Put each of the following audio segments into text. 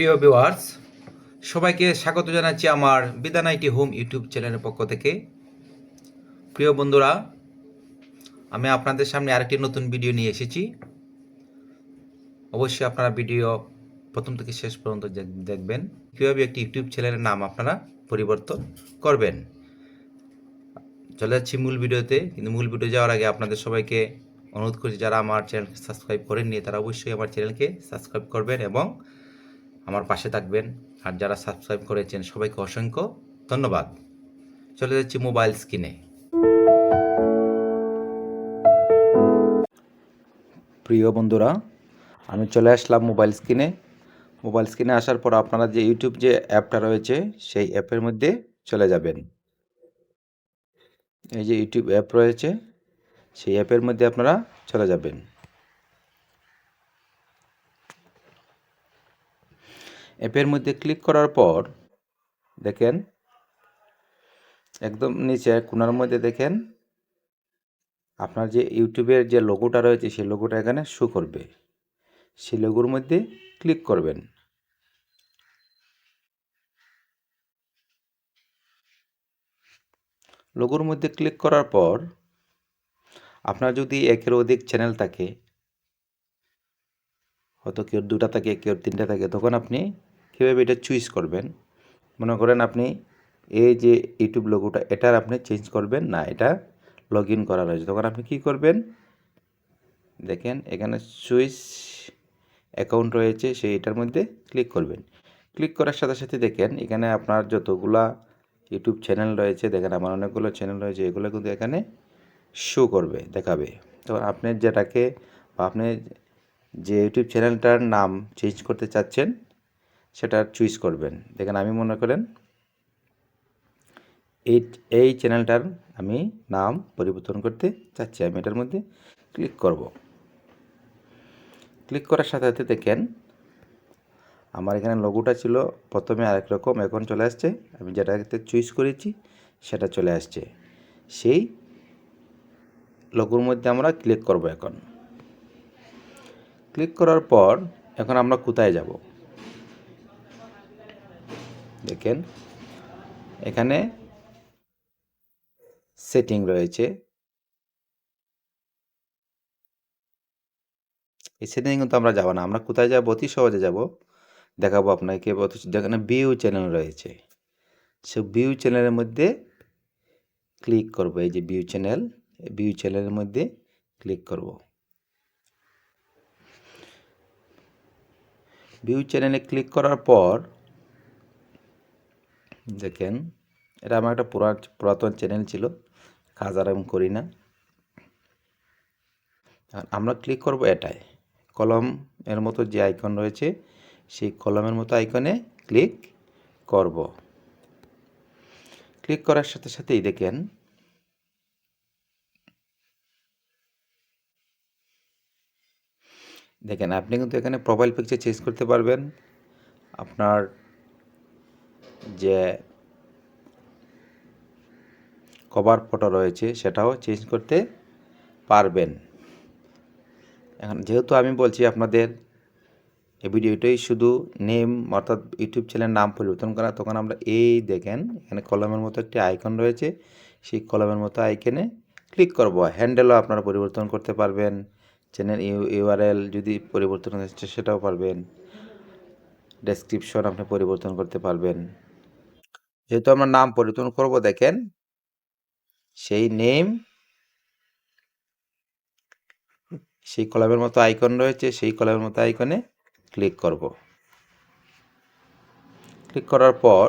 প্রিয় ভিউয়ার্স, সবাইকে স্বাগত জানাচ্ছি আমার বিধান আইটি হোম ইউটিউব চ্যানেলের পক্ষ থেকে। প্রিয় বন্ধুরা, আমি আপনাদের সামনে আরেকটি নতুন ভিডিও নিয়ে এসেছি। অবশ্যই আপনারা ভিডিও প্রথম থেকে শেষ পর্যন্ত দেখবেন কীভাবে একটি ইউটিউব চ্যানেলের নাম আপনারা পরিবর্তন করবেন। চলে যাচ্ছি মূল ভিডিওতে, কিন্তু মূল ভিডিও যাওয়ার আগে আপনাদের সবাইকে অনুরোধ করছি, যারা আমার চ্যানেলকে সাবস্ক্রাইব করেননি তারা অবশ্যই আমার চ্যানেলকে সাবস্ক্রাইব করবেন এবং আমার পাশে থাকবেন। আর যারা সাবস্ক্রাইব করেছেন সবাইকে অসংখ্য ধন্যবাদ। চলে যাচ্ছি মোবাইল স্ক্রিনে। প্রিয় বন্ধুরা, আমি চলে আসলাম মোবাইল স্ক্রিনে। মোবাইল স্ক্রিনে আসার পর আপনারা যে ইউটিউব যে অ্যাপটা রয়েছে সেই অ্যাপের মধ্যে চলে যাবেন। এই যে ইউটিউব অ্যাপ রয়েছে সেই অ্যাপের মধ্যে আপনারা চলে যাবেন। অ্যাপের মধ্যে ক্লিক করার পর দেখেন একদম নিচে কোণার মধ্যে দেখেন আপনার যে ইউটিউবের যে লোগোটা রয়েছে সেই লোগোটা এখানে শো করবে। সেই লোগোর মধ্যে ক্লিক করবেন। লোগোর মধ্যে ক্লিক করার পর আপনার যদি একের অধিক চ্যানেল থাকে, হয়তো কেউ 2টা থাকে, কেউ 3টা থাকে, তখন আপনি কীভাবে এটা চুজ করবেন। মনে করেন আপনি এই যে ইউটিউব লোগোটা এটার আপনি চেঞ্জ করবেন না, এটা লগ ইন করা রয়েছে, তখন আপনি কি করবেন, দেখেন এখানে সুইচ অ্যাকাউন্ট রয়েছে, সেই এটার মধ্যে ক্লিক করবেন। ক্লিক করার সাথে সাথে দেখেন এখানে আপনার যতগুলা ইউটিউব চ্যানেল রয়েছে, দেখেন আমার অনেকগুলো চ্যানেল রয়েছে, এগুলো কিন্তু এখানে শো করবে, দেখাবে। তখন আপনি যেটাকে বা আপনি যে ইউটিউব চ্যানেলটার নাম চেঞ্জ করতে চাচ্ছেন সেটা চুজ করবেন। দেখেন আমি মনে করেন এই চ্যানেলটার আমি নাম পরিবর্তন করতে চাচ্ছি, আমি এটার মধ্যে ক্লিক করব। ক্লিক করার সাথে সাথে দেখেন আমার এখানে লোগোটা ছিল প্রথমে আরেক রকম, এখন চলে আসছে আমি যেটাতে চুজ করেছি সেটা চলে আসছে। সেই লোগোর মধ্যে আমরা ক্লিক করব। এখন ক্লিক করার পর এখন আমরা কোথায় যাব, দেখেন এখানে সেটিং রয়েছে। এই সেটিং কিন্তু আমরা যাব না, আমরা কোথায় যাব, অতি সহজে যাব, দেখাবো আপনাকে। যেখানে ভিউ চ্যানেল রয়েছে সেই ভিউ চ্যানেলের মধ্যে ক্লিক করব। এই যে ভিউ চ্যানেলের মধ্যে ক্লিক করব। ভিউ চ্যানেলে ক্লিক করার পর দেখেন এটা আমার একটা পুরাতন চ্যানেল ছিল, কাজ আর আমি করি না। আমরা ক্লিক করব এটায়, কলম এর মতো যে আইকন রয়েছে সেই কলমের মতো আইকনে ক্লিক করব। ক্লিক করার সাথে সাথেই দেখেন আপনি কিন্তু এখানে প্রোফাইল পিকচার চেঞ্জ করতে পারবেন, আপনার যে কভার ফটো রয়েছে সেটাও চেঞ্জ করতে পারবেন। এখন যেহেতু আমি বলছি আপনাদের এই ভিডিওটাই শুধু নেম অর্থাৎ ইউটিউব চ্যানেলের নাম পরিবর্তন করা, তখন আমরা এই দেখেন এখানে কলমের মতো একটি আইকন রয়েছে, সেই কলমের মতো আইকনে ক্লিক করব। হ্যান্ডেলও আপনারা পরিবর্তন করতে পারবেন, চ্যানেল ইউআরএল যদি পরিবর্তন হচ্ছে সেটাও পারবেন, ডেসক্রিপশন আপনি পরিবর্তন করতে পারবেন। যেহেতু আমরা নাম পরিবর্তন করব, দেখেন সেই নেম সেই কলমের মতো আইকন রয়েছে, সেই কলমের মতো আইকনে ক্লিক করব। ক্লিক করার পর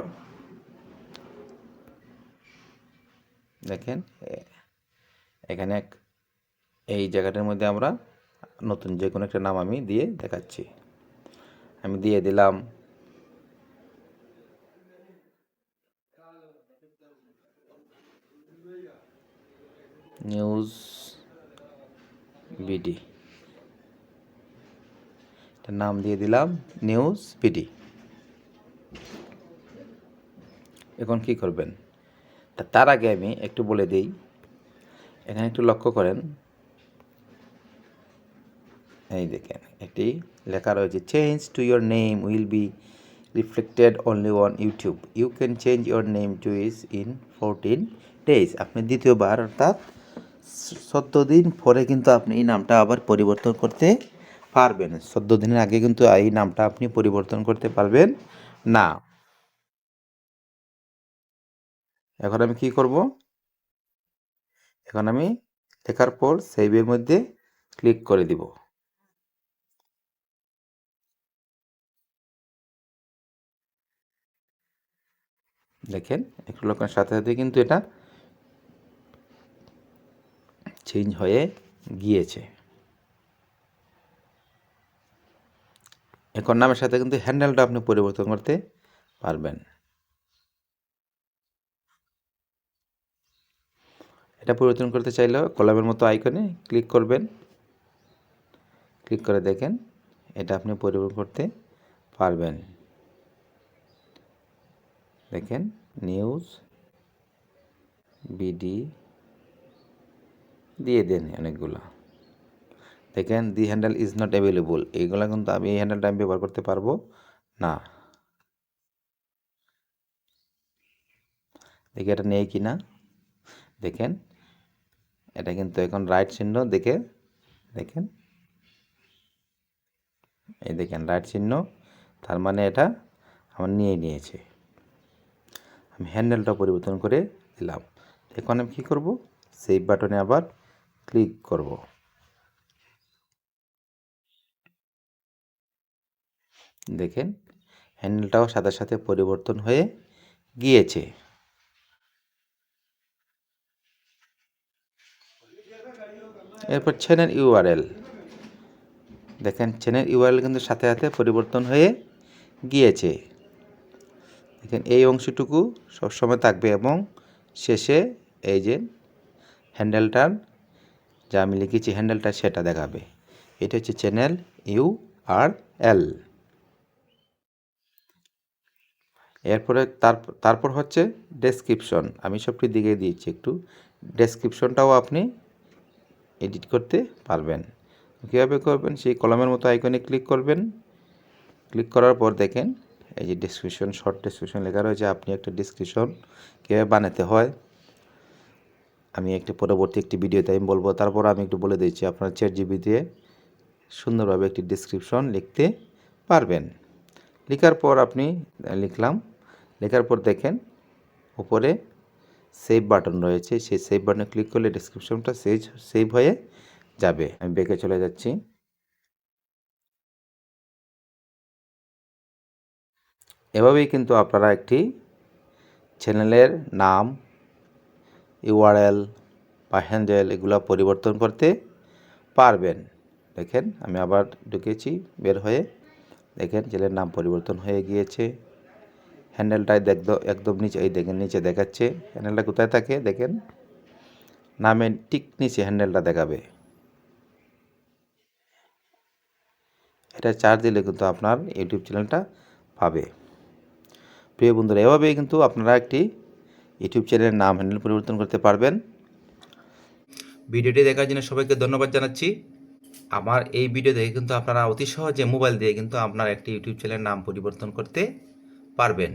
দেখেন এখানে এই জায়গাটার মধ্যে আমরা নতুন যে কোনো একটা নাম আমি দিয়ে দেখাচ্ছি। আমি দিয়ে দিলাম নিউজ বিডি, নাম দিয়ে দিলাম নিউজ বিডি। এখন কি করবেন, তার আগে আমি একটু বলে দিই, এখানে একটু লক্ষ্য করেন, এই দেখেন একটি লেখা রয়েছে change to your name will be reflected only on YouTube. You can change your name to is in 14 days. আপনি দ্বিতীয়বার অর্থাৎ 14 দিন পরে কিন্তু আপনি এই নামটা আবার পরিবর্তন করতে পারবেন। 14 দিনের আগে কিন্তু এই নামটা আপনি পরিবর্তন করতে পারবেন না। এখন আমি কি করব? এখন আমি লেখার পর সেভের মধ্যে ক্লিক করে দিব। দেখেন একটু লোকের সাথে সাথে কিন্তু এটা চেঞ্জ হয়ে গিয়েছে। এখন নামের সাথে কিন্তু হ্যান্ডেলটা আপনি পরিবর্তন করতে পারবেন। এটা পরিবর্তন করতে চাইলেও কলমের মতো আইকনে ক্লিক করবেন। ক্লিক করে দেখেন এটা আপনি পরিবর্তন করতে পারবেন। দেখেন নিউজ বিডি দিয়ে দেন অনেকগুলো। দেখেন দি হ্যান্ডেল ইজ নট অ্যাভেলেবল, এইগুলো কিন্তু আমি এই হ্যান্ডেলটা আমি ব্যবহার করতে পারবো না। দেখি এটা নেই কি না। দেখেন এটা কিন্তু এখন রাইট চিহ্ন দেখে দেখেন, এই দেখেন রাইট চিহ্ন, তার মানে এটা আমার নিয়ে নিয়েছে। আমি হ্যান্ডেলটা পরিবর্তন করে দিলাম। এখন আমি কী করব? সেভ বাটনে আবার ক্লিক করব। দেখেন হ্যান্ডেলটাও সাথে সাথে পরিবর্তন হয়ে গিয়েছে। এরপর চ্যানেল ইউআরএল, দেখেন চ্যানেল ইউআরএল কিন্তু সাথে সাথে পরিবর্তন হয়ে গিয়েছে। দেখেন এই অংশটুকু সবসময় থাকবে এবং শেষে এই যে হ্যান্ডেলটার যা আমি লিখেছি হ্যান্ডেলটা সেটা দেখাবে। এটা হচ্ছে চ্যানেল ইউআরএল। এরপরে তারপর হচ্ছে ডেসক্রিপশন, আমি সবটি দিকে দিয়েছি একটু। ডেসক্রিপশনটাও আপনি এডিট করতে পারবেন। কীভাবে করবেন? সেই কলমের মতো আইকনে ক্লিক করবেন। ক্লিক করার পর দেখেন এই যে ডেসক্রিপশন, শর্ট ডেসক্রিপশন লেখা রয়েছে। আপনি একটা ডেসক্রিপশন কীভাবে বানাতে হয় আমি একটা পরবর্তী একটি ভিডিওতে আমি বলবো। তারপর আমি একটু বলে দিচ্ছি, আপনার চ্যাটজিপিটি দিয়ে সুন্দরভাবে একটি ডেসক্রিপশন লিখতে পারবেন। লেখার পর আপনি লিখলাম, লেখার পর দেখেন উপরে সেভ বাটন রয়েছে, সেই সেভ বাটনে ক্লিক করলে ডেসক্রিপশনটা সেভ হয়ে যাবে। আমি ব্যাকে চলে যাচ্ছি। এভাবেই কিন্তু আপনারা একটি চ্যানেলের নাম, ইউআরএল বা হ্যান্ডেল এগুলো পরিবর্তন করতে পারবেন। দেখেন আমি আবার ঢুকেছি বের হয়ে, দেখেন চ্যানেলের নাম পরিবর্তন হয়ে গিয়েছে। হ্যান্ডেলটাই একদম নিচে, এই দেখেন নিচে দেখাচ্ছে। হ্যান্ডেলটা কোথায় থাকে দেখেন, নামের ঠিক নিচে হ্যান্ডেলটা দেখাবে। এটা চার্জ দিলে কিন্তু আপনার ইউটিউব চ্যানেলটা পাবে। প্রিয় বন্ধুরা, এভাবেই কিন্তু আপনারা একটি ইউটিউব চ্যানেলের নাম, হ্যান্ডেল পরিবর্তন করতে পারবেন। ভিডিওটি দেখার জন্য সবাইকে ধন্যবাদ জানাচ্ছি। আমার এই ভিডিও দেখে কিন্তু আপনারা অতি সহজে মোবাইল দিয়ে কিন্তু আপনার একটি ইউটিউব চ্যানেলের নাম পরিবর্তন করতে পারবেন।